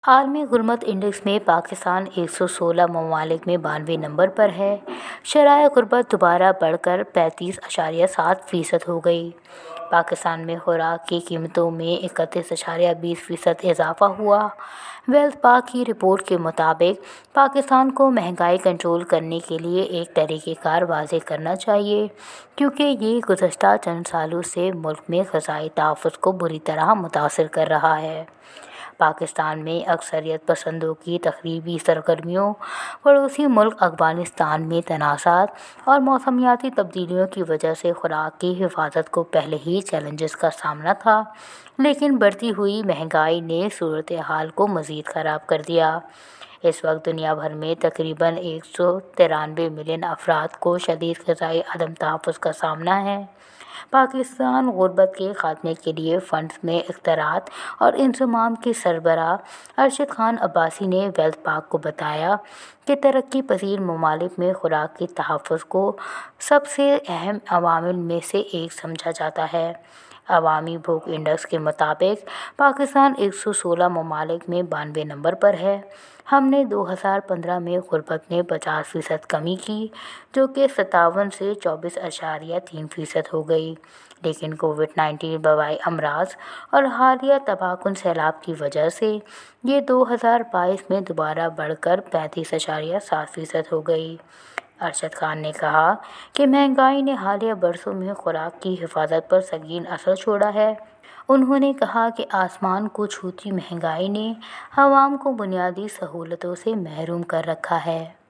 عالمی غربت انڈیکس میں پاکستان 116 ممالک میں 92 نمبر پر ہے۔ شرح غربت دوبارہ بڑھ کر 35.7% ہو گئی۔ پاکستان میں خوراک کی قیمتوں میں 31.20% اضافہ ہوا۔ ویلتھ پاک کی رپورٹ کے مطابق پاکستان کو مہنگائی کنٹرول کرنے کے لیے ایک طریقہ کار واضح کرنا چاہیے، کیونکہ یہ گزشتہ چند سالوں سے ملک میں غذائی تحفظ کو بری طرح متاثر کر رہا ہے۔ پاکستان میں اکثریت پسندوں کی تخریبی سرگرمیوں، پڑوسی ملک افغانستان میں تنازعات اور موسمیاتی تبدیلیوں کی وجہ سے خوراک کی حفاظت کو پہلے ہی چیلنجز کا سامنا تھا، لیکن بڑھتی ہوئی مہنگائی نے صورتحال کو مزید خراب کر دیا۔ اس وقت دنیا بھر میں تقریباً 193 ملین افراد کو شدید غذائی عدم تحفظ کا سامنا ہے۔ پاکستان غربت کے خاتمے کے لیے فنڈز میں اختیارات اور انضمام کے سربراہ ارشد خان عباسی نے ویلتھ پاک کو بتایا کہ ترقی پذیر ممالک میں خوراک کے تحفظ کو سب سے اہم عوامل میں سے ایک سمجھا جاتا ہے۔ عوامی بھوک انڈیکس کے مطابق پاکستان 116 ممالک میں 92 نمبر پر ہے۔ ہم نے 2015 میں غربت میں 50% کمی کی، جو کہ 57 سے 24.3% ہو گئی، لیکن کووڈ-19 وبائی امراض اور حالیہ تباہ کن سیلاب کی وجہ سے یہ 2022 میں دوبارہ بڑھ کر 35.7% ہو گئی۔ ارشد خان نے کہا کہ مہنگائی نے حالیہ برسوں میں خوراک کی حفاظت پر سنگین اثر چھوڑا ہے۔ انہوں نے کہا کہ آسمان کو چھوتی مہنگائی نے عوام کو بنیادی سہولتوں سے محروم کر رکھا ہے۔